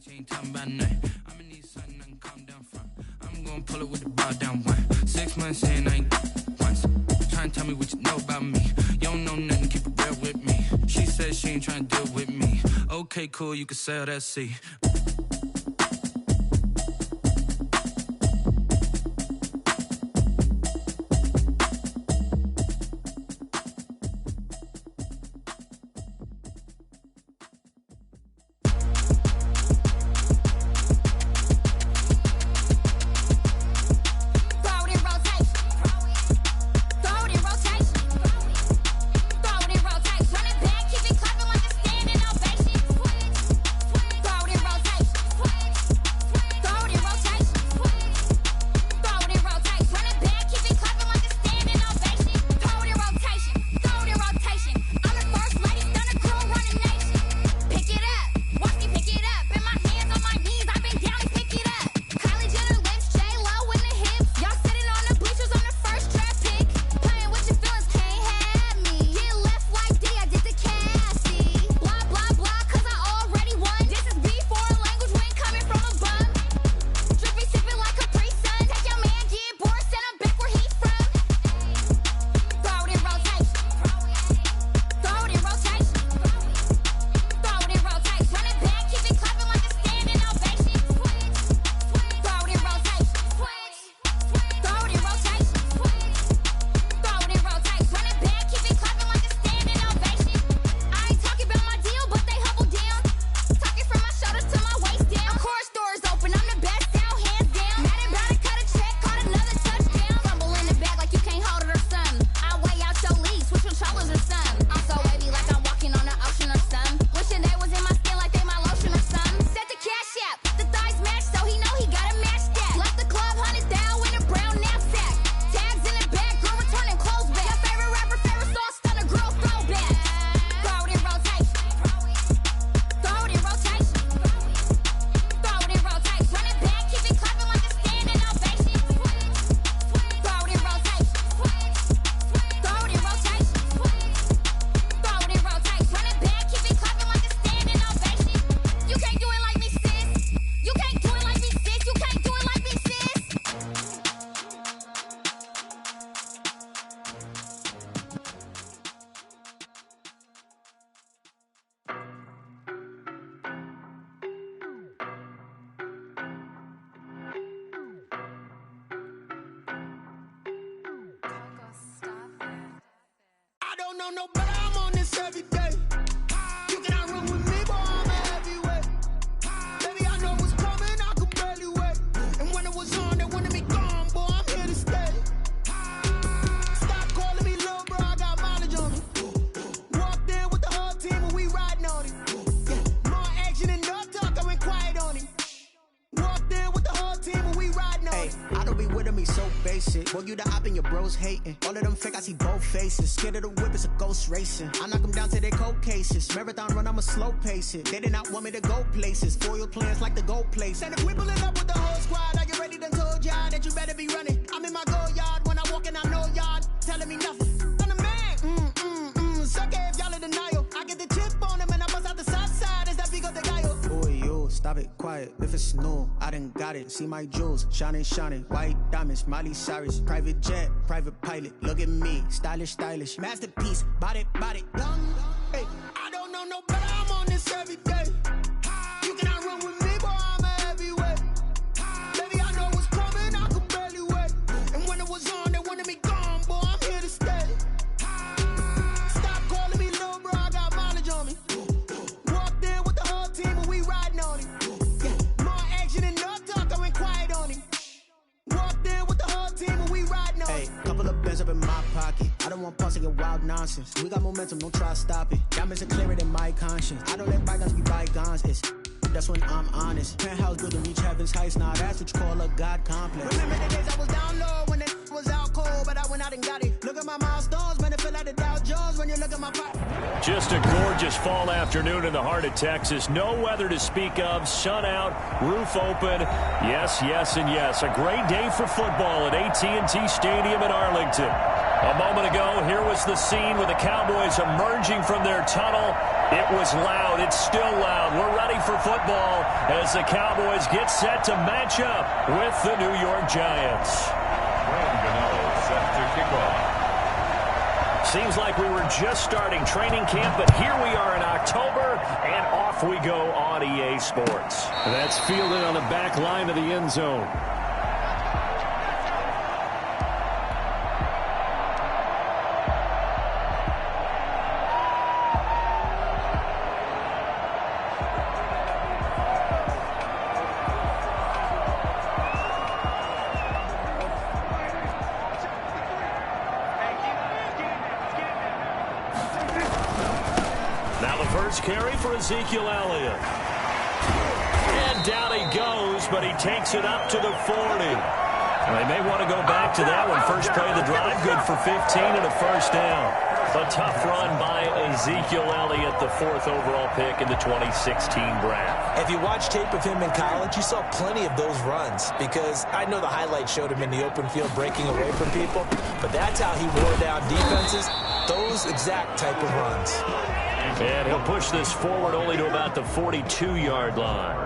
She ain't talking about nothing. I'ma need something I can calm down from. I'm gonna pull it with the bar down one. 6 months in, I ain't once. Trying to tell me what you know about me. You don't know nothing, keep it real with me. She says she ain't trying to deal with me. Okay, cool, you can sell that seat. No, but I'm on this every day. You cannot run with me, boy, I'm a heavyweight. Baby, I know what's coming, I could barely wait. And when it was on, they wanted me gone, boy, I'm here to stay. Stop calling me little bro, I got mileage on me. Walked in with the whole team and we riding on it. Yeah. More action and no talk, I went quiet on it. Walked in with the whole team and we riding on it. I don't be with me so basic. Boy, you the op and your bros hating. All of them fake, I see both faces. Scared of the whip, it's a ghost racing. I knock them down to their cold cases. Marathon run, I'ma slow pace it. They did not want me to go places. Foil plans like the gold place. And if we pulling up with the whole squad, are you ready? Done told y'all that you better be running. I'm in my go yard. When I walk in, I know y'all telling me nothing. I'm the man. Suck it if y'all in denial. I get the chip on him and I bust out the south side. Is that Vigo de Gallo? Boy, yo, stop it, quiet. If it's new, I done got it. See my jewels, shining, shining. White diamonds, Miley Cyrus. Private jet, private pilot. Look at me, stylish, stylish. Masterpiece, body, young. Hey, I don't know no better, I'm on this every day. You cannot run with me, boy, I'm a heavyweight. Baby, I know what's coming, I could barely wait. And when it was on, they wanted me gone, boy, I'm here to stay. Stop calling me little bro, I got mileage on me. Walked in with the whole team and we riding on it. Yeah. More action and no talk, I went quiet on it. Walked in with the whole team and we riding on it. Hey, couple of bands up in my pocket. I don't want pause to get wild nonsense. We got momentum, don't try to stop it. Diamonds are clearer than my conscience. I don't let bygones be bygones. It's that's when I'm honest. Penthouse built to reach heaven's heights. Now that's what you call a God complex. Remember the days I was down low when it was out cold, but I went out and got it. Look at my milestones, man, it feel like the Dow Jones when you look at my pot. Just a gorgeous fall afternoon in the heart of Texas. No weather to speak of. Sun out, roof open. Yes, yes, and yes. A great day for football at AT&T Stadium in Arlington. A moment ago, here was the scene with the Cowboys emerging from their tunnel. It was loud. It's still loud. We're ready for football as the Cowboys get set to match up with the New York Giants. Set to kick off. Seems like we were just starting training camp, but here we are in October, and off we go on EA Sports. That's fielded on the back line of the end zone. Carry for Ezekiel Elliott. And down he goes, but he takes it up to the 40. They may want to go back to that one. First play of the drive, good for 15 and a first down. A tough run by Ezekiel Elliott, the 4th overall pick in the 2016 draft. If you watch tape of him in college, you saw plenty of those runs because I know the highlights showed him in the open field breaking away from people, but that's how he wore down defenses, those exact type of runs. And he'll push this forward only to about the 42-yard line.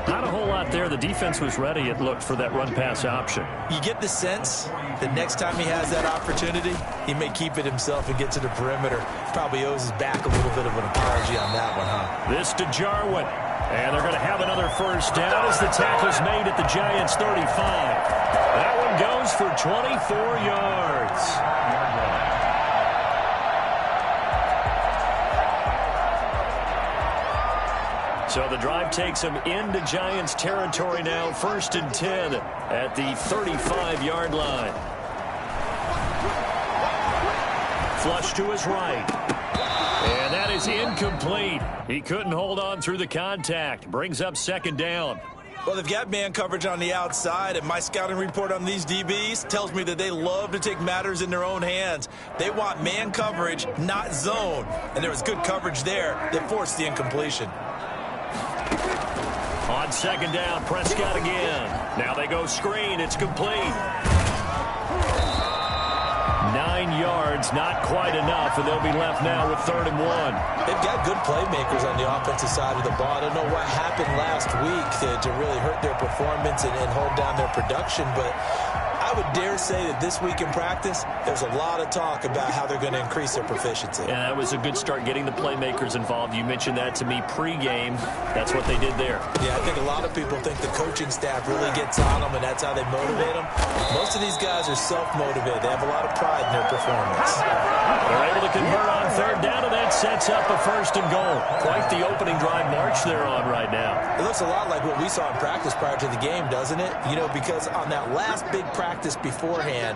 Not a whole lot there. The defense was ready, it looked, for that run-pass option. You get the sense that next time he has that opportunity, he may keep it himself and get to the perimeter. Probably owes his back a little bit of an apology on that one, huh? This to Jarwin. And they're going to have another first down as the tackle's made at the Giants' 35. That one goes for 24 yards. So the drive takes him into Giants territory now, 1st and 10 at the 35-yard line. Flush to his right. And that is incomplete. He couldn't hold on through the contact. Brings up 2nd down. Well, they've got man coverage on the outside, and my scouting report on these DBs tells me that they love to take matters in their own hands. They want man coverage, not zone. And there was good coverage there that forced the incompletion. On 2nd down, Prescott again. Now they go screen. It's complete. 9 yards, not quite enough, and they'll be left now with 3rd and 1. They've got good playmakers on the offensive side of the ball. I don't know what happened last week to really hurt their performance and hold down their production, but I would dare say that this week in practice, there's a lot of talk about how they're going to increase their proficiency. And that was a good start getting the playmakers involved. You mentioned that to me pregame. That's what they did there. Yeah, I think a lot of people think the coaching staff really gets on them, and that's how they motivate them. Most of these guys are self-motivated. They have a lot of pride in their performance. They're able to convert on 3rd down, and that sets up a 1st and goal. Quite the opening drive march they're on right now. It looks a lot like what we saw in practice prior to the game, doesn't it? You know, because on that last big practice beforehand,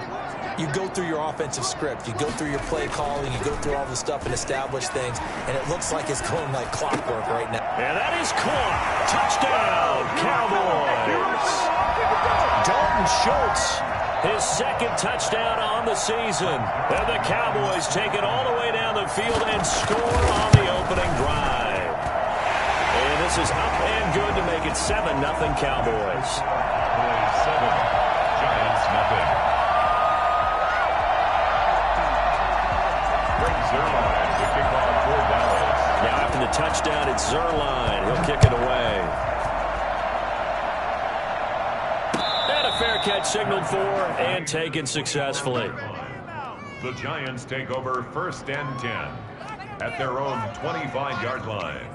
you go through your offensive script, you go through your play calling, you go through all the stuff and establish things, and it looks like it's going like clockwork right now. And that is caught. Touchdown, Cowboys. Dalton Schultz, his 2nd touchdown on the season. And the Cowboys take it all the way down the field and score on the opening drive. And this is up and good to make it 7-0 Cowboys. 7. Giants nothing. Zerline to kick off for Dallas. Now after the touchdown, it's Zerline. He'll kick it away. And a fair catch signaled for and taken successfully. The Giants take over 1st and 10 at their own 25-yard line.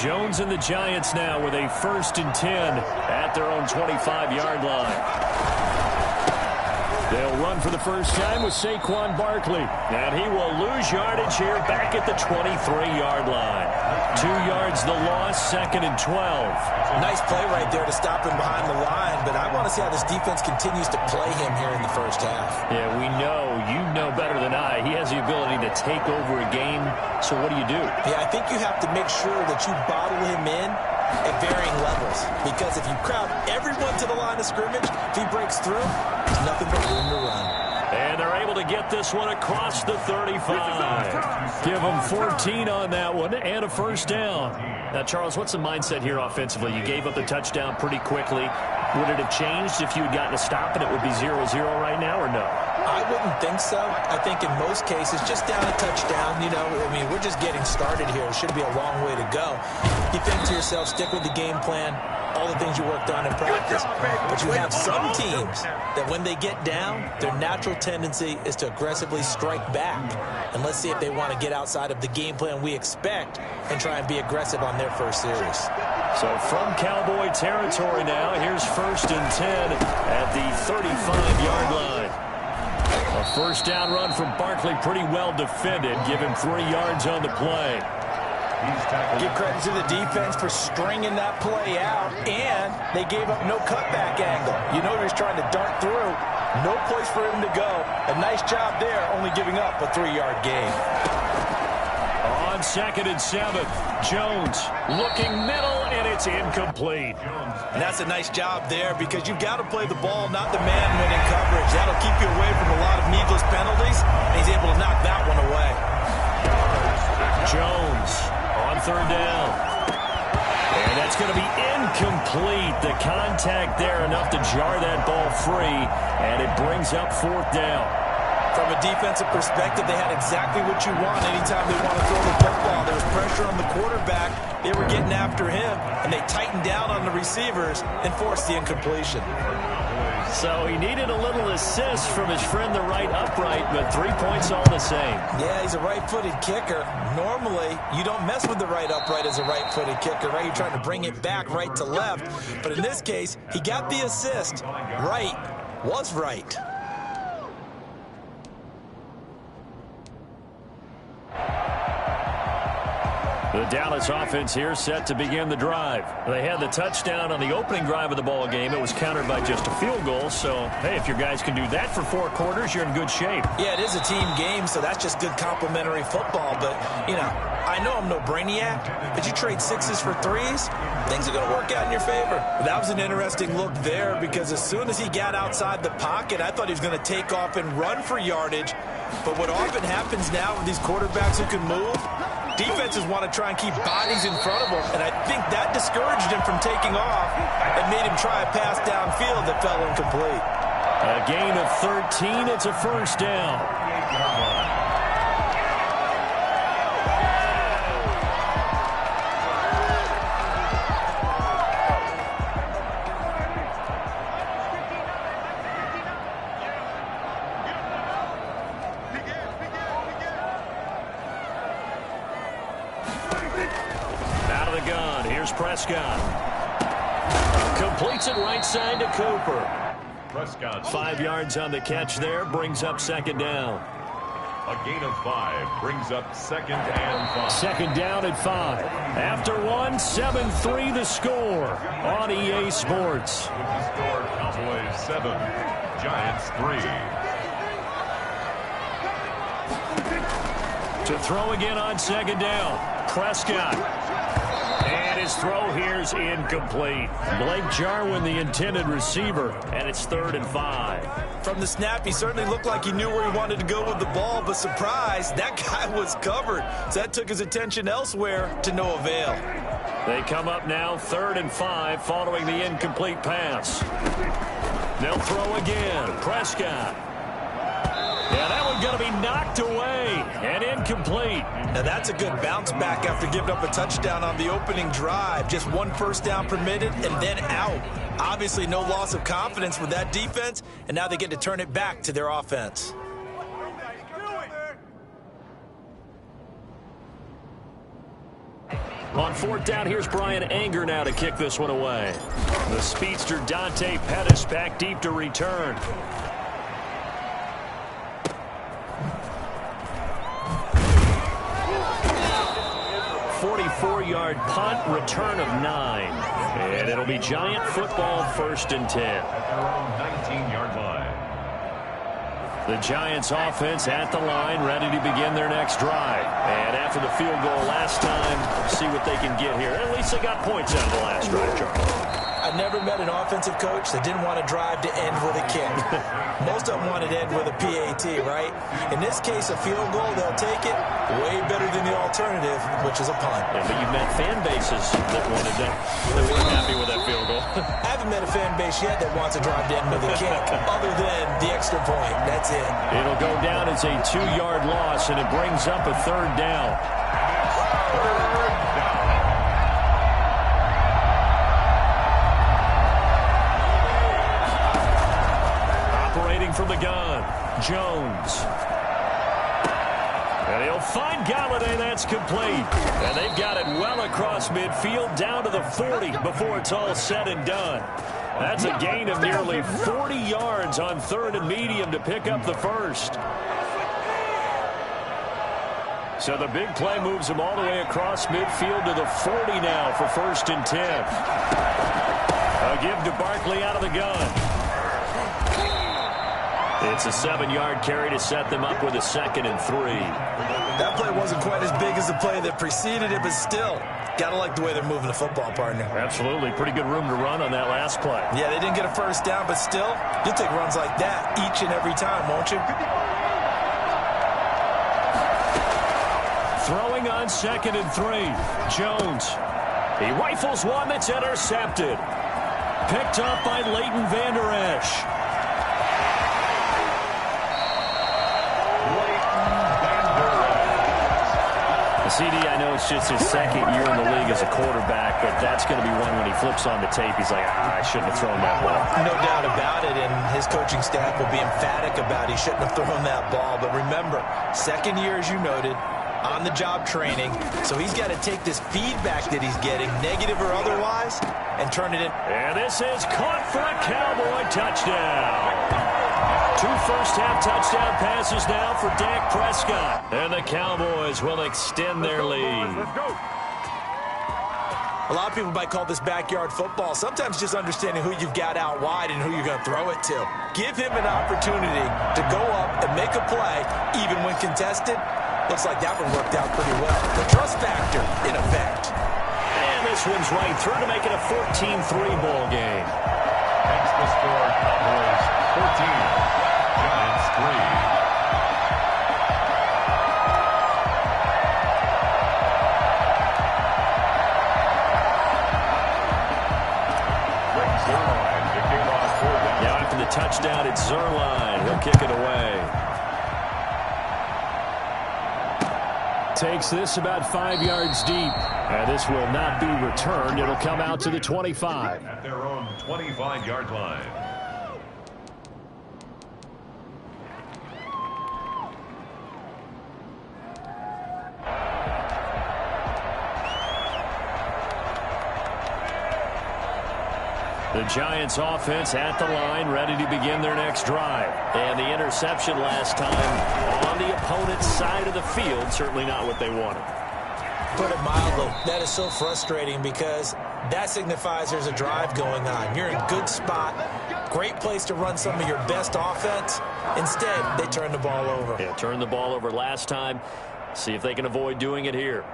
Jones and the Giants now with a 1st and 10 at their own 25-yard line. They'll run for the first time with Saquon Barkley. And he will lose yardage here back at the 23-yard line. 2 yards the loss, 2nd and 12. Nice play right there to stop him behind the line, but I want to see how this defense continues to play him here in the first half. Yeah, we know, you know better than I, he has the ability to take over a game. So what do you do? Yeah, I think you have to make sure that you bottle him in at varying levels, because if you crowd everyone to the line of scrimmage, if he breaks through, there's nothing but room to run. And they're able to get this one across the 35. Give them 14 on that one and a first down. Now, Charles, what's the mindset here offensively? You gave up the touchdown pretty quickly. Would it have changed if you had gotten a stop and it would be 0-0 right now, or no? I wouldn't think so. I think in most cases, just down a touchdown, you know, I mean, we're just getting started here. It should be a long way to go. You think to yourself, stick with the game plan, all the things you worked on in practice. But you have some teams that when they get down, their natural tendency is to aggressively strike back. And let's see if they want to get outside of the game plan we expect and try and be aggressive on their first series. So from Cowboy territory now, here's 1st and 10 at the 35-yard line. A first down run from Barkley, pretty well defended. Give him 3 yards on the play. Give credit to the defense for stringing that play out, and they gave up no cutback angle. You know he was trying to dart through. No place for him to go. A nice job there, only giving up a 3-yard gain. On 2nd and 7, Jones looking middle, and it's incomplete. And that's a nice job there because you've got to play the ball, not the man when in coverage. That'll keep you away from a lot of needless penalties, and he's able to knock that one away. Jones on 3rd down. And that's going to be incomplete. The contact there enough to jar that ball free, and it brings up 4th down. From a defensive perspective, they had exactly what you want anytime they want to throw the football. There was pressure on the quarterback. They were getting after him, and they tightened down on the receivers and forced the incompletion. So he needed a little assist from his friend, the right upright, but 3 points all the same. Yeah, he's a right-footed kicker. Normally, you don't mess with the right upright as a right-footed kicker, right? You're trying to bring it back right to left. But in this case, he got the assist. Right was right. The Dallas offense here set to begin the drive. They had the touchdown on the opening drive of the ball game. It was countered by just a field goal. So, hey, if your guys can do that for 4 quarters, you're in good shape. Yeah, it is a team game, so that's just good complimentary football. But, you know, I know I'm no brainiac, but you trade 6s for 3s, things are going to work out in your favor. That was an interesting look there because as soon as he got outside the pocket, I thought he was going to take off and run for yardage. But what often happens now with these quarterbacks who can move, defenses want to try and keep bodies in front of him, and I think that discouraged him from taking off and made him try a pass downfield that fell incomplete. A gain of 13, it's a 1st down. Prescott completes it right side to Cooper. Prescott. 5 yards on the catch there, brings up 2nd down. A gain of 5 brings up 2nd and 5. 2nd down at 5. After 1, 7-3 the score on EA Sports. With the score, Cowboys 7, Giants 3. To throw again on 2nd down. Prescott. And his throw here's incomplete. Blake Jarwin, the intended receiver, and it's 3rd and 5. From the snap, he certainly looked like he knew where he wanted to go with the ball, but surprise, that guy was covered. So that took his attention elsewhere to no avail. They come up now 3rd and 5 following the incomplete pass. They'll throw again. Prescott. Yeah, that one's going to be knocked away and incomplete. Now that's a good bounce back after giving up a touchdown on the opening drive. Just 1 first down permitted and then out. Obviously no loss of confidence with that defense, and now they get to turn it back to their offense. On 4th down, here's Brian Anger now to kick this one away. The speedster Dante Pettis back deep to return. 44-yard punt, return of 9. And it'll be Giant football, 1st and 10. At their own 19-yard line. The Giants offense at the line, ready to begin their next drive. And after the field goal last time, see what they can get here. At least they got points out of the last drive, Charles. I I never met an offensive coach that didn't want to drive to end with a kick. Most of them wanted to end with a PAT, right? In this case, a field goal, they'll take it way better than the alternative, which is a punt. Yeah, but you've met fan bases that wanted that weren't happy with that field goal. I haven't met a fan base yet that wants to drive to end with a kick, other than the extra point. That's it. It'll go down as a 2-yard loss, and it brings up a 3rd down. Operating from the gun, Jones. And he'll find Galladay. That's complete. And they've got it well across midfield down to the 40 before it's all said and done. That's a gain of nearly 40 yards on 3rd and medium to pick up the first. So the big play moves him all the way across midfield to the 40 now for 1st and 10. A give to Barkley out of the gun. It's a 7-yard carry to set them up with a 2nd and 3. That play wasn't quite as big as the play that preceded it, but still, got to like the way they're moving the football, partner. Absolutely. Pretty good room to run on that last play. Yeah, they didn't get a first down, but still, you'll take runs like that each and every time, won't you? Throwing on 2nd and 3. Jones. He rifles one that's intercepted. Picked up by Leighton Vander Esch. CD, I know it's just his 2nd year in the league as a quarterback, but that's going to be one when he flips on the tape, he's like, I shouldn't have thrown that ball. No doubt about it, and his coaching staff will be emphatic about he shouldn't have thrown that ball. But remember, 2nd year, as you noted, on-the-job training, so he's got to take this feedback that he's getting, negative or otherwise, and turn it in. And this is caught for a Cowboy touchdown. 2 first-half touchdown passes now for Dak Prescott. And the Cowboys will extend their lead. A lot of people might call this backyard football. Sometimes just understanding who you've got out wide and who you're going to throw it to. Give him an opportunity to go up and make a play, even when contested. Looks like that one worked out pretty well. The trust factor, in effect. And this one's right through to make it a 14-3 ball game. That's the score. Cowboys 14. Giants 3. Now after the touchdown, it's Zerline. He'll kick it away. Takes this about 5 yards deep. And this will not be returned. It'll come out to the 25. At their own 25-yard line. The Giants offense at the line, ready to begin their next drive. And the interception last time on the opponent's side of the field, certainly not what they wanted. Put it mildly, that is so frustrating because that signifies there's a drive going on. You're in a good spot, great place to run some of your best offense. Instead, they turn the ball over. Yeah, turned the ball over last time. See if they can avoid doing it here.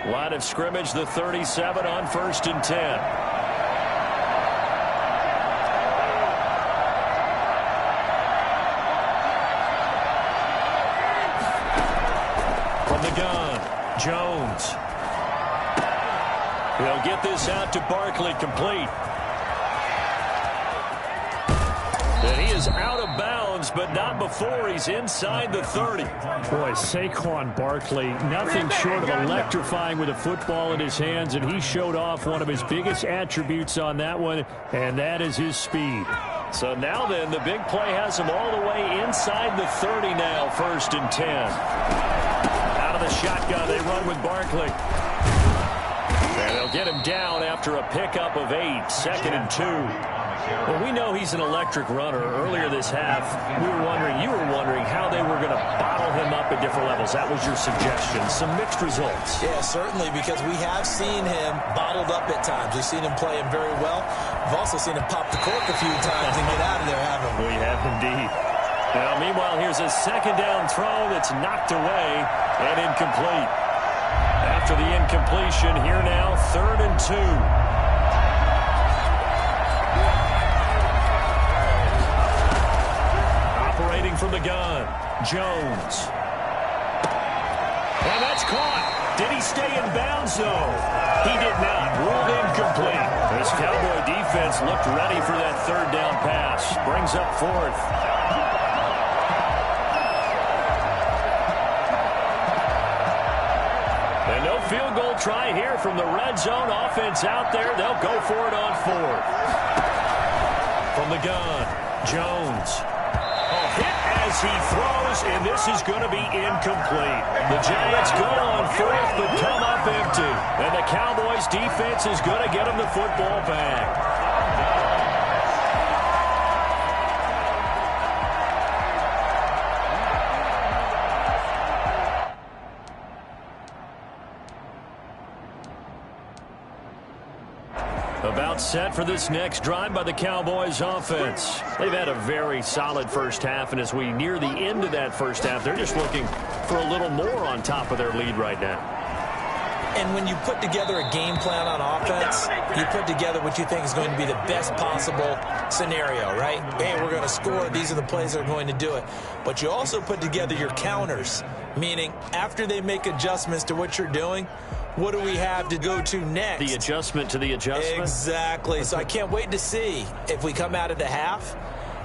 Line of scrimmage, the 37 on 1st and 10. From the gun, Jones. He'll get this out to Barkley, complete. And he is out of bounds, but not before he's inside the 30. Boy, Saquon Barkley, nothing short of electrifying with a football in his hands, and he showed off one of his biggest attributes on that one, and that is his speed. So now then, the big play has him all the way inside the 30 now, 1st and 10. Out of the shotgun, they run with Barkley. And they'll get him down after a pickup of 8, 2nd and 2. Well, we know he's an electric runner. Earlier this half, you were wondering how they were going to bottle him up at different levels. That was your suggestion. Some mixed results. Yeah, certainly, because we have seen him bottled up at times. We've seen him play him very well. We've also seen him pop the cork a few times and get out of there, haven't we? We have indeed. Now, meanwhile, here's a second down throw that's knocked away and incomplete. After the incompletion, here now, 3rd and 2. Operating from the gun, Jones. And that's caught. Did he stay in bounds, though? He did not. Ruled incomplete. This Cowboy defense looked ready for that 3rd down pass. Brings up 4th. And no field goal try here from the red zone. Offense out there. They'll go for it on 4th. From the gun, Jones. Hit as he throws, and this is going to be incomplete. The Giants go on 4th, but come up empty. And the Cowboys defense is going to get them the football back. About set for this next drive by the Cowboys offense. They've had a very solid first half, and as we near the end of that first half, they're just looking for a little more on top of their lead right now. And when you put together a game plan on offense, you put together what you think is going to be the best possible scenario, right? Hey, we're going to score. These are the plays that are going to do it. But you also put together your counters, meaning after they make adjustments to what you're doing, what do we have to go to next? The adjustment to the adjustment? Exactly. So I can't wait to see if we come out of the half,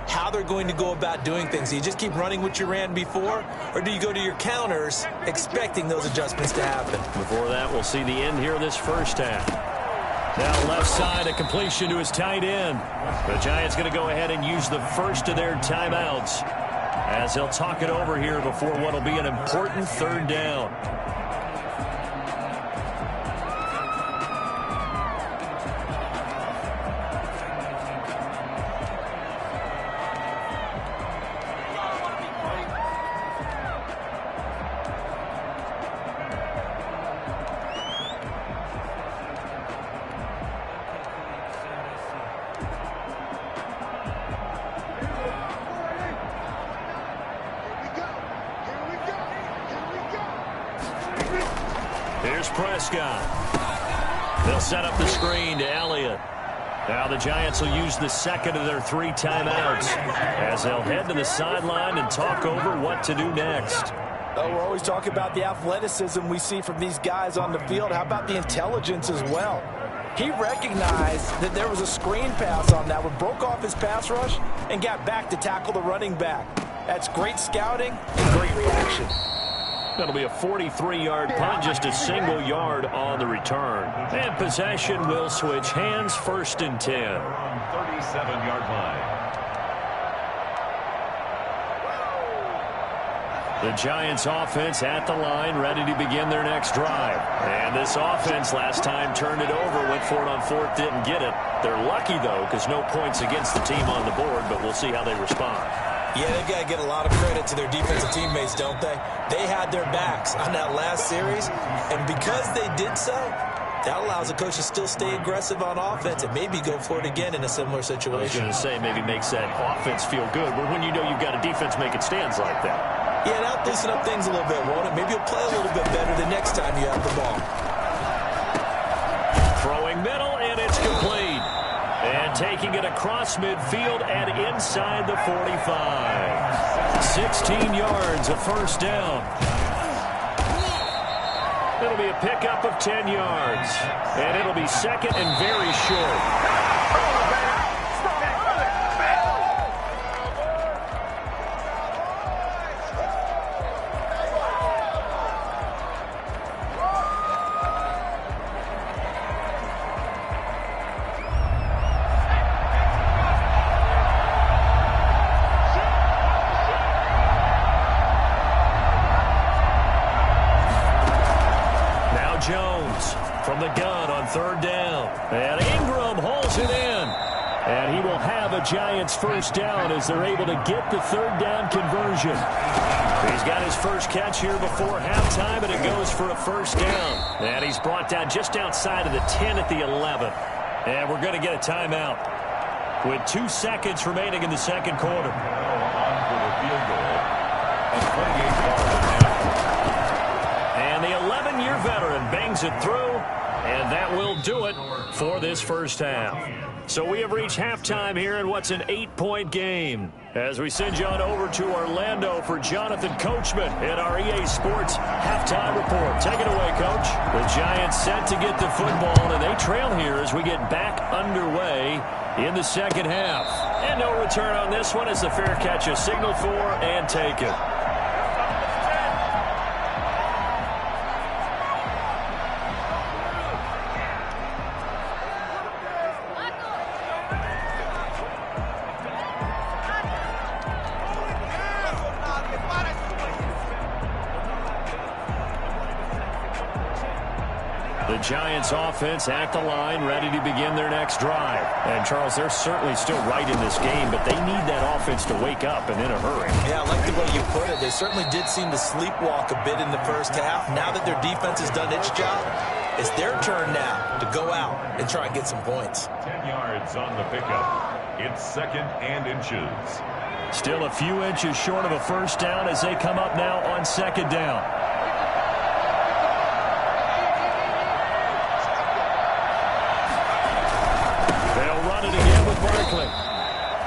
how they're going to go about doing things. Do you just keep running what you ran before, or do you go to your counters expecting those adjustments to happen? Before that, we'll see the end here of this first half. Now left side, a completion to his tight end. The Giants going to go ahead and use the first of their timeouts as they'll talk it over here before what will be an important 3rd down. Here's Prescott. They'll set up the screen to Elliott. Now the Giants will use the second of their 3 timeouts as they'll head to the sideline and talk over what to do next. Oh, we're always talking about the athleticism we see from these guys on the field. How about the intelligence as well? He recognized that there was a screen pass on that one, broke off his pass rush, and got back to tackle the running back. That's great scouting and great reaction. That'll be a 43-yard punt, just a single yard on the return. And possession will switch hands, 1st and 10. 37-yard line. The Giants offense at the line, ready to begin their next drive. And this offense last time turned it over, went for it on 4th, didn't get it. They're lucky, though, because no points against the team on the board, but we'll see how they respond. Yeah, they've got to get a lot of credit to their defensive teammates, don't they? They had their backs on that last series, and because they did so, that allows the coach to still stay aggressive on offense and maybe go for it again in a similar situation. I was going to say maybe makes that offense feel good, but when you know you've got a defense making stands like that. Yeah, that'll loosen up things a little bit, won't it? Maybe you'll play a little bit better the next time you have the ball. Throwing middle, and it's complete. And taking it across midfield and inside the 45. 16 yards, a 1st down. It'll be a pickup of 10 yards. And it'll be 2nd and very short. Jones from the gun on 3rd down. And Ingram hauls it in. And he will have a Giants 1st down as they're able to get the 3rd down conversion. He's got his first catch here before halftime, and it goes for a 1st down. And he's brought down just outside of the 10 at the 11. And we're going to get a timeout with 2 seconds remaining in the 2nd quarter. On for the field swings it through, and that will do it for this first half. So we have reached halftime here in what's an 8-point game. As we send you on over to Orlando for Jonathan Coachman in our EA Sports Halftime Report. Take it away, Coach. The Giants set to get the football, and they trail here as we get back underway in the second half. And no return on this one as the fair catch is signaled for and taken. The Giants offense at the line, ready to begin their next drive. And, Charles, they're certainly still right in this game, but they need that offense to wake up and in a hurry. Yeah, I like the way you put it. They certainly did seem to sleepwalk a bit in the first half. Now that their defense has done its job, it's their turn now to go out and try and get some points. 10 yards on the pickup. It's 2nd and inches. Still a few inches short of a first down as they come up now on 2nd down.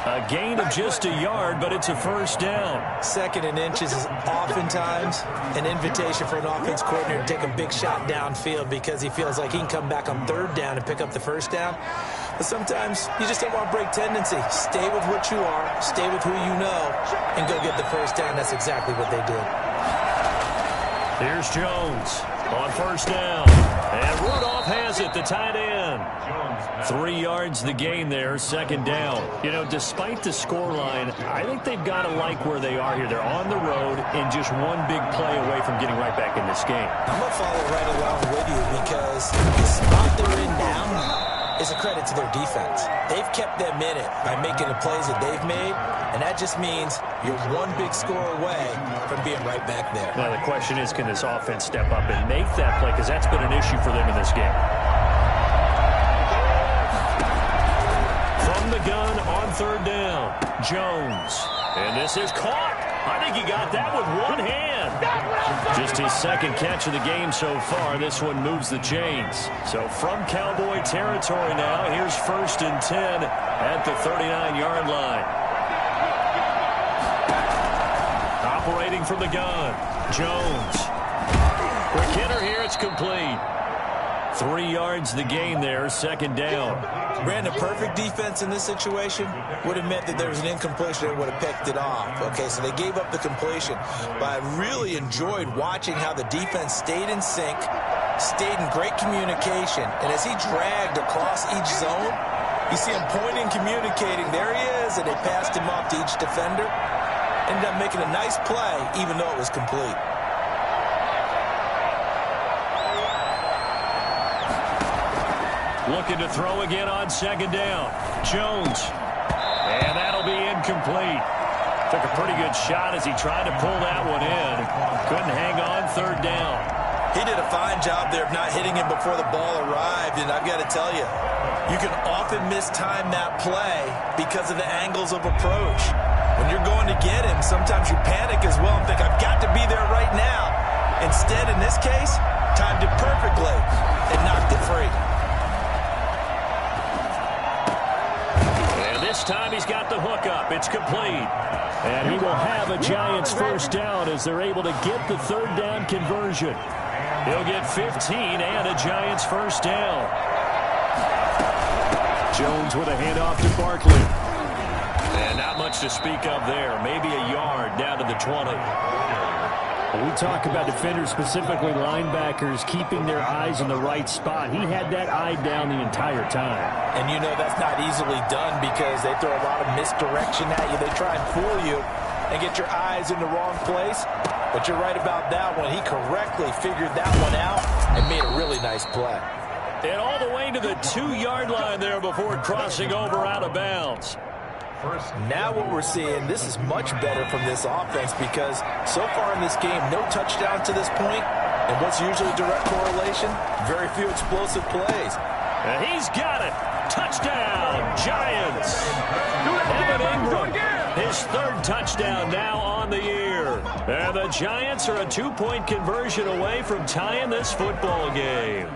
A gain of just a yard, but it's a first down. 2nd and inches is oftentimes an invitation for an offense coordinator to take a big shot downfield because he feels like he can come back on 3rd down and pick up the first down. But sometimes you just don't want to break tendency. Stay with what you are, stay with who you know, and go get the first down. That's exactly what they did. Here's Jones on first down. And Rudolph has it, the tight end. 3 yards the gain there, 2nd down. You know, despite the scoreline, I think they've got to like where they are here. They're on the road and just one big play away from getting right back in this game. I'm going to follow right along with you because the spot they're in now is a credit to their defense. They've kept them in it by making the plays that they've made, and that just means you're one big score away from being right back there. Now, the question is, can this offense step up and make that play? Because that's been an issue for them in this game. From the gun on 3rd down, Jones. And this is caught. I think he got that with one hand. Just his 2nd catch of the game so far. This one moves the chains. So from Cowboy territory now, here's 1st and 10 at the 39-yard line. Operating from the gun, Jones. Quick hitter here, it's complete. 3 yards the gain there, 2nd down. Brandon, perfect defense in this situation would have meant that there was an incompletion that would have picked it off. Okay, so they gave up the completion. But I really enjoyed watching how the defense stayed in sync, stayed in great communication. And as he dragged across each zone, you see him pointing, communicating. There he is, and they passed him off to each defender. Ended up making a nice play, even though it was complete. Looking to throw again on 2nd down. Jones. And that'll be incomplete. Took a pretty good shot as he tried to pull that one in. Couldn't hang on 3rd down. He did a fine job there of not hitting him before the ball arrived. And I've got to tell you, you can often mistime that play because of the angles of approach. When you're going to get him, sometimes you panic as well and think, I've got to be there right now. Instead, in this case, timed it perfectly and knocked it free. This time he's got the hook up. It's complete. And he will have a Giants first down as they're able to get the 3rd down conversion. He'll get 15 and a Giants first down. Jones with a handoff to Barkley. And not much to speak of there. Maybe a yard down to the 20. We talk about defenders, specifically linebackers, keeping their eyes in the right spot. He had that eye down the entire time. And you know that's not easily done because they throw a lot of misdirection at you. They try and fool you and get your eyes in the wrong place. But you're right about that one. He correctly figured that one out and made a really nice play. And all the way to the 2-yard line there before crossing over out of bounds. Now what we're seeing, this is much better from this offense because so far in this game, no touchdown to this point. And what's usually direct correlation? Very few explosive plays. And he's got it. Touchdown, Giants. Evan Ingram, his third touchdown now on the year. And the Giants are a 2-point conversion away from tying this football game.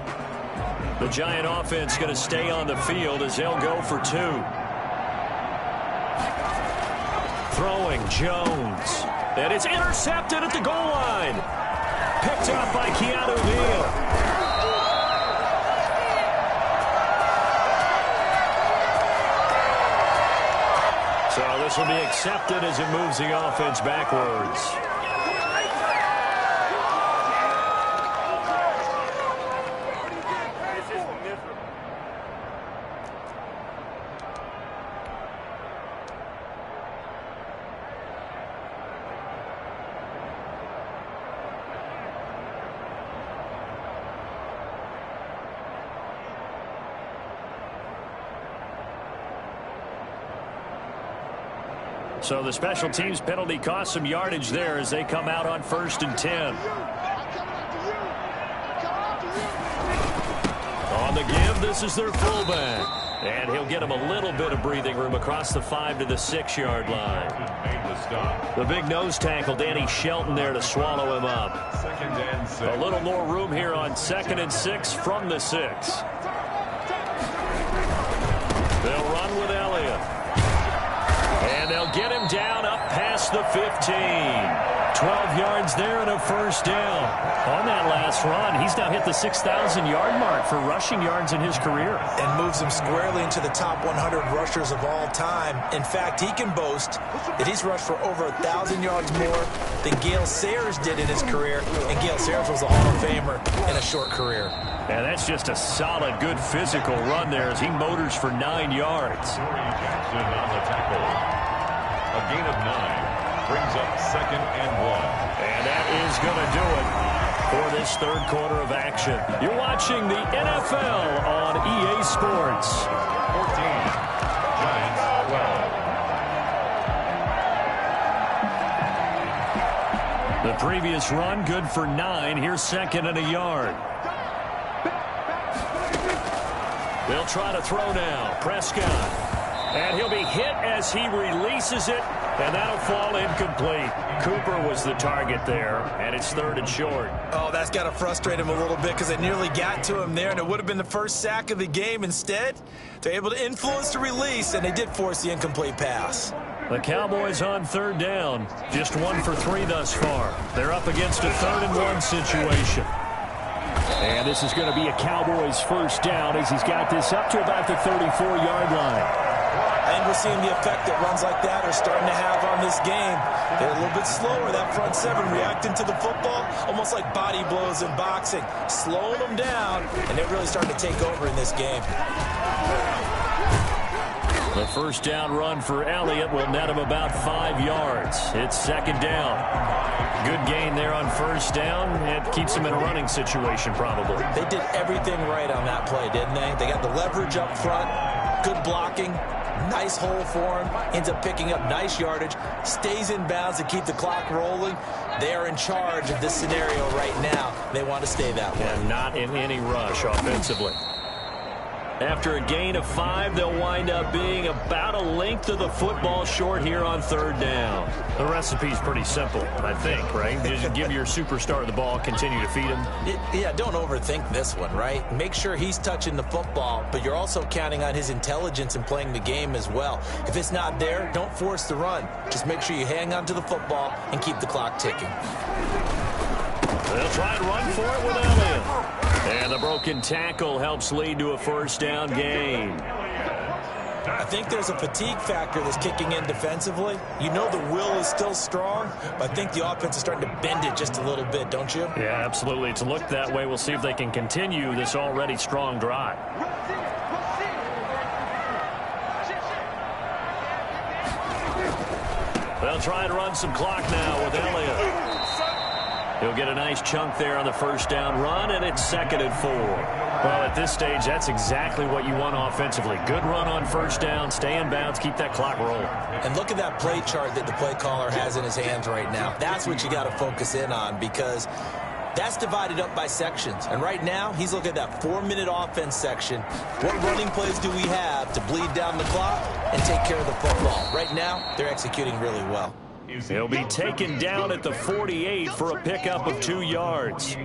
The Giant offense going to stay on the field as they'll go for 2. Throwing Jones. And it's intercepted at the goal line. Picked up by Keanu Neal. So this will be accepted as it moves the offense backwards. So the special teams penalty cost some yardage there as they come out on 1st and 10. On the give, this is their fullback. And he'll get him a little bit of breathing room across the 5 to the 6-yard line. The big nose tackle, Danny Shelton, there to swallow him up. A little more room here on 2nd and 6 from the 6. They'll run with Elliott. And they'll get him down up past the 15. 12 yards there and a first down. On that last run, he's now hit the 6,000-yard mark for rushing yards in his career. And moves him squarely into the top 100 rushers of all time. In fact, he can boast that he's rushed for over 1,000 yards more than Gale Sayers did in his career. And Gale Sayers was a Hall of Famer in a short career. And that's just a solid, good physical run there as he motors for 9 yards. Jackson on the tackle. A gain of 9 brings up 2nd and 1. And that is going to do it for this third quarter of action. You're watching the NFL on EA Sports. 14, Giants 12. The previous run, good for 9. Here's 2nd and a yard. They'll try to throw now. Prescott. And he'll be hit as he releases it, and that'll fall incomplete. Cooper was the target there, and it's 3rd and short. Oh, that's got to frustrate him a little bit because it nearly got to him there, and it would have been the first sack of the game. Instead, they're able to influence the release, and they did force the incomplete pass. The Cowboys on 3rd down, just 1 for 3 thus far. They're up against a 3rd and 1 situation. And this is going to be a Cowboys first down as he's got this up to about the 34-yard line. I think we're seeing the effect that runs like that are starting to have on this game. They're a little bit slower, that front 7, reacting to the football, almost like body blows in boxing, slowing them down, and they're really starting to take over in this game. The first down run for Elliott will net him about 5 yards. It's 2nd down. Good gain there on first down. It keeps him in a running situation, probably. They did everything right on that play, didn't they? They got the leverage up front, good blocking, nice hole for him, ends up picking up nice yardage, stays in bounds to keep the clock rolling. They are in charge of this scenario right now. They want to stay that way. And not in any rush offensively. After a gain of 5, they'll wind up being about a length of the football short here on 3rd down. The recipe's pretty simple, I think, right? Just give your superstar the ball, continue to feed him. Yeah, don't overthink this one, right? Make sure he's touching the football, but you're also counting on his intelligence in playing the game as well. If it's not there, don't force the run. Just make sure you hang on to the football and keep the clock ticking. They'll try and run for it with Elliott. And the broken tackle helps lead to a first down gain. I think there's a fatigue factor that's kicking in defensively. You know the will is still strong, but I think the offense is starting to bend it just a little bit, don't you? Yeah, absolutely. It's looked that way. We'll see if they can continue this already strong drive. They'll try and run some clock now with Elliott. He'll get a nice chunk there on the first down run, and it's 2nd and 4. Well, at this stage, that's exactly what you want offensively. Good run on first down, stay in bounds, keep that clock rolling. And look at that play chart that the play caller has in his hands right now. That's what you got to focus in on, because That's divided up by sections. And right now, he's looking at that 4-minute offense section. What running plays do we have to bleed down the clock and take care of the football? Right now, they're executing really well. He'll be taken down at the 48 for a pickup of 2 yards.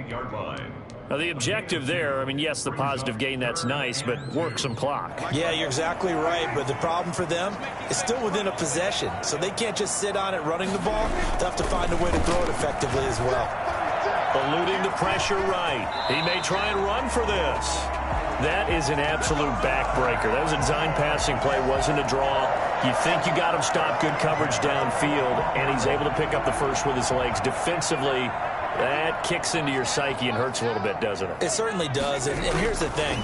Now, the objective there, I mean, yes, the positive gain, that's nice, but work some clock. Yeah, you're exactly right, but the problem for them is still within a possession, so they can't just sit on it running the ball. They'll have to find a way to throw it effectively as well. Eluding the pressure right. He may try and run for this. That is an absolute backbreaker. That was a design passing play, wasn't a draw. You think you got him stopped, good coverage downfield, and he's able to pick up the first with his legs. Defensively, that kicks into your psyche and hurts a little bit, doesn't it? It certainly does, and here's the thing.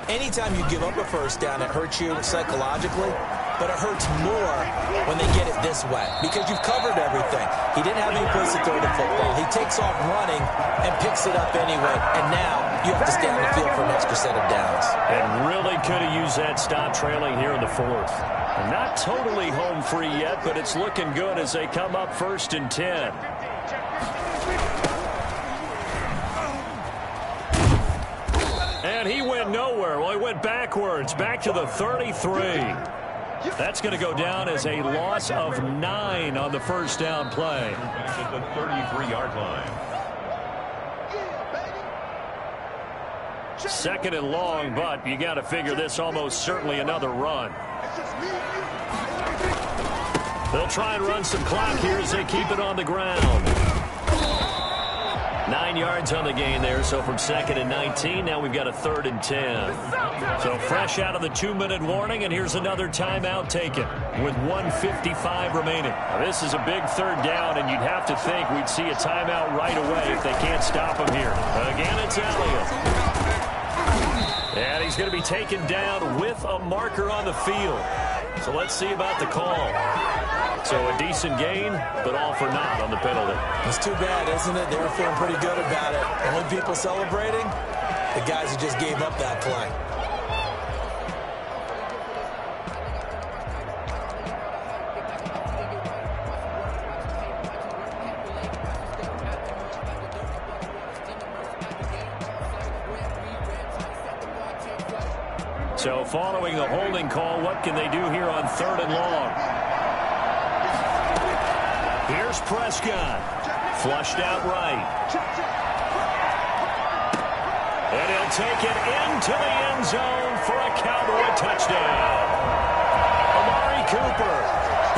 Anytime you give up a first down, it hurts you psychologically, but it hurts more when they get it this way because you've covered everything. He didn't have any place to throw the football. He takes off running and picks it up anyway, and now you have to stay on the field for an extra set of downs. And really could have used that stop trailing here in the 4th. Not totally home free yet, but it's looking good as they come up 1st and 10. And he went nowhere. Well, he went backwards, back to the 33. That's going to go down as a loss of 9 on the first down play. At the 33-yard line. 2nd and long, but you got to figure this almost certainly another run. They'll try and run some clock here as they keep it on the ground. 9 yards on the gain there, so from 2nd and 19, now we've got a 3rd and 10. So fresh out of the 2-minute warning, and here's another timeout taken with 1:55 remaining. Now, this is a big 3rd down, and you'd have to think we'd see a timeout right away if they can't stop him here. Again, it's Elliott. And he's going to be taken down with a marker on the field. So let's see about the call. So a decent gain, but all for naught on the penalty. It's too bad, isn't it? They were feeling pretty good about it. Only people celebrating, the guys who just gave up that play. So following the holding call, what can they do here on 3rd and long? Here's Prescott. Flushed out right. And he'll take it into the end zone for a Cowboy touchdown. Amari Cooper,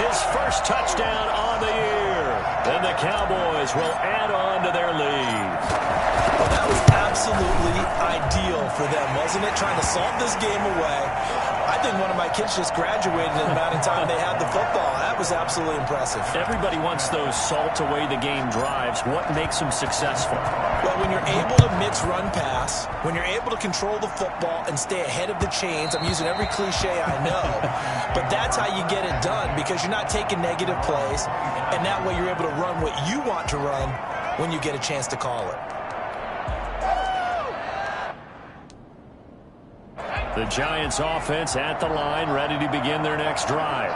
his first touchdown on the year. And the Cowboys will add on to their lead. Well, that was absolutely ideal for them, wasn't it? Trying to salt this game away. I think one of my kids just graduated in the amount of time they had the football. That was absolutely impressive. Everybody wants those salt away the game drives. What makes them successful? Well, when you're able to mix run pass, when you're able to control the football and stay ahead of the chains, I'm using every cliche I know, but that's how you get it done because you're not taking negative plays, and that way you're able to run what you want to run when you get a chance to call it. The Giants offense at the line, ready to begin their next drive.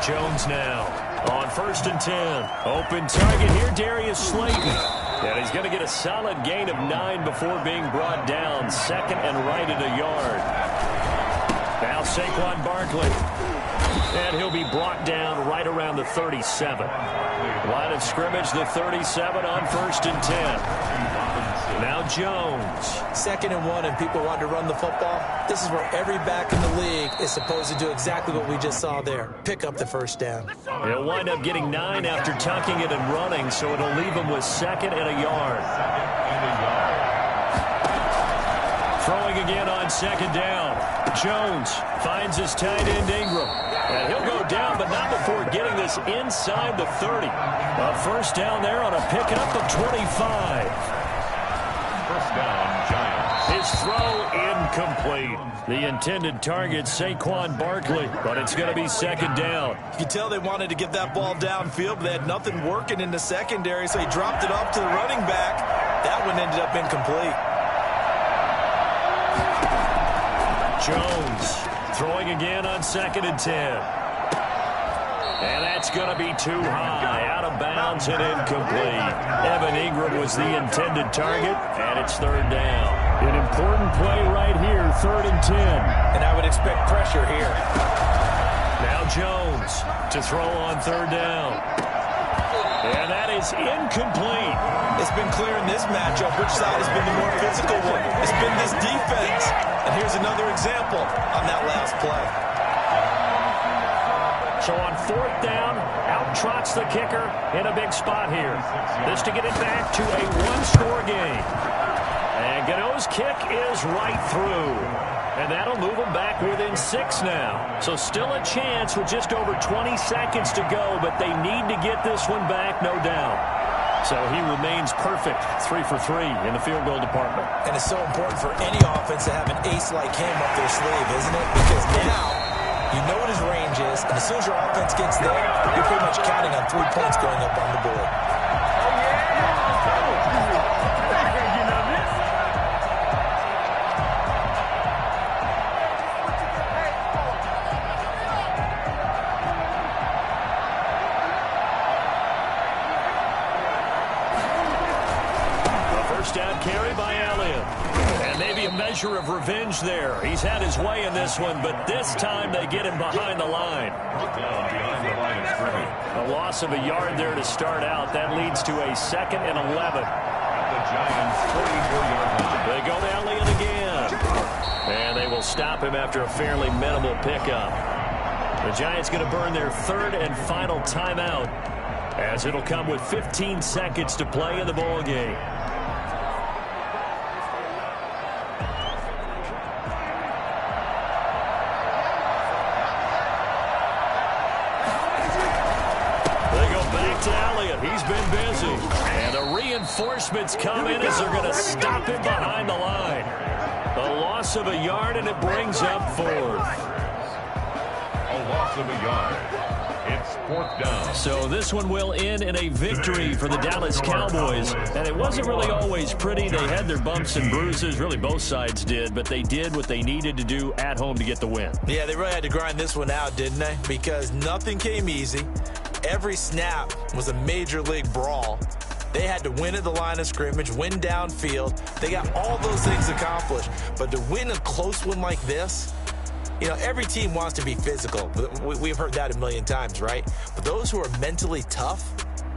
Jones now on 1st and 10. Open target here, Darius Slayton. And he's going to get a solid gain of 9 before being brought down. 2nd and right at a yard. Now Saquon Barkley. And he'll be brought down right around the 37. Line of scrimmage, the 37 on 1st and 10. Now Jones. 2nd and 1 and people want to run the football. This is where every back in the league is supposed to do exactly what we just saw there. Pick up the first down. He'll wind up getting 9 after tucking it and running, so it'll leave him with 2nd and a yard. Throwing again on 2nd down. Jones finds his tight end Ingram. And he'll go down, but not before getting this inside the 30. A first down there on a pickup of 25. First down, Giants. His throw incomplete. The intended target, Saquon Barkley, but it's going to be 2nd down. You can tell they wanted to get that ball downfield, but they had nothing working in the secondary, so he dropped it off to the running back. That one ended up incomplete. Jones throwing again on 2nd and 10. And that That's going to be too high, out of bounds and incomplete. Evan Ingram was the intended target, and it's third down. An important play right here, 3rd and 10. And I would expect pressure here. Now Jones to throw on 3rd down. And that is incomplete. It's been clear in this matchup which side has been the more physical one. It's been this defense. And here's another example on that last play. So on 4th down, out trots the kicker in a big spot here. This to get it back to a one-score game. And Gano's kick is right through. And that'll move them back within 6 now. So still a chance with just over 20 seconds to go, but they need to get this one back, no doubt. So he remains perfect, 3 for 3 in the field goal department. And it's so important for any offense to have an ace like him up their sleeve, isn't it? Because now you know what his range is, and as soon as your offense gets there, you're pretty much counting on 3 points going up on the board. Down carry by Elliott. And maybe a measure of revenge there. He's had his way in this one, but this time they get him behind the line. A loss of a yard there to start out. That leads to a 2nd and 11. The Giants' 44-yard line. They go to Elliott again. And they will stop him after a fairly minimal pickup. The Giants going to burn their 3rd and final timeout, as it'll come with 15 seconds to play in the ball game. He's been busy. And the reinforcements come in as they're going to stop him behind the line. A loss of a yard, and it brings up 4th. A loss of a yard. It's 4th down. So this one will end in a victory for the Dallas Cowboys. And it wasn't really always pretty. They had their bumps and bruises. Really, both sides did. But they did what they needed to do at home to get the win. Yeah, they really had to grind this one out, didn't they? Because nothing came easy. Every snap was a major league brawl. They had to win at the line of scrimmage, win downfield. They got all those things accomplished. But to win a close one like this, you know, every team wants to be physical. We've heard that a million times, right? But those who are mentally tough,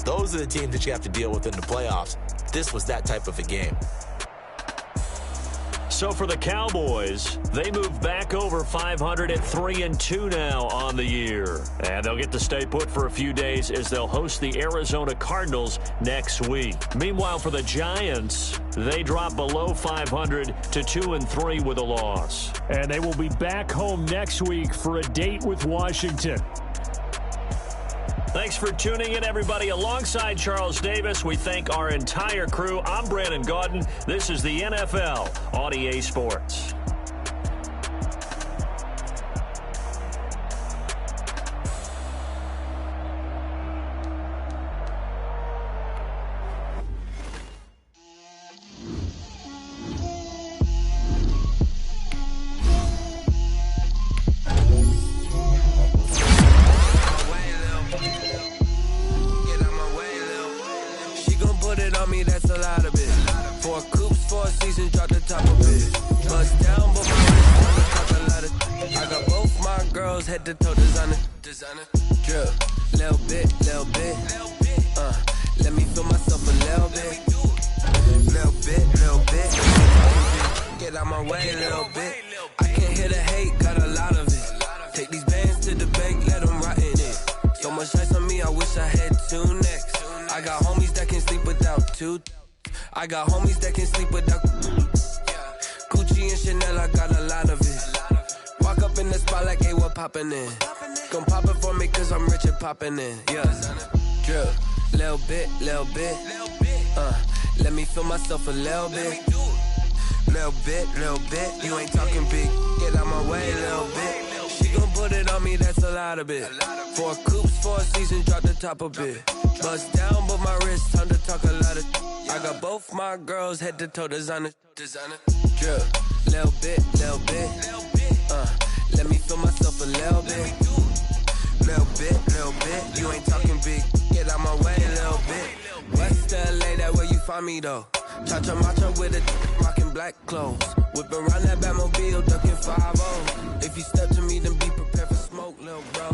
those are the teams that you have to deal with in the playoffs. This was that type of a game. So for the Cowboys, they move back over 500 at 3-2 now on the year. And they'll get to stay put for a few days as they'll host the Arizona Cardinals next week. Meanwhile, for the Giants, they drop below 500 to 2-3 with a loss. And they will be back home next week for a date with Washington. Thanks for tuning in, everybody. Alongside Charles Davis, we thank our entire crew. I'm Brandon Gaudin. This is the NFL on EA Sports. Head to toe designer, drip, little bit, let me feel myself a little bit, get out my way, little bit, I can't hear the hate, got a lot of it, take these bands to the bank, let them rot in it, so much ice on me, I wish I had 2 necks, I got homies that can sleep without 2, I got homies that can sleep without, Gucci and Chanel, I got a lot of it. Walk up in the spot like, hey, what poppin' in? Gon' pop it for me cause I'm rich and poppin' in. Yeah, drip, little bit, let me feel myself a little bit. Little bit, you ain't talking big. Get out my way, little bit. She gon' put it on me, that's a lot of it. 4 coops, 4 seasons, drop the top a bit. Bust down, but my wrist, time to talk a lot of. I got both my girls head to toe designer. Drip, little bit, let me feel myself a little bit. You ain't find me though. Cha-cha matcha with a rockin' black clothes. Whip around that Batmobile, ducking 5-0. If you step to me, then be prepared for smoke, little bro.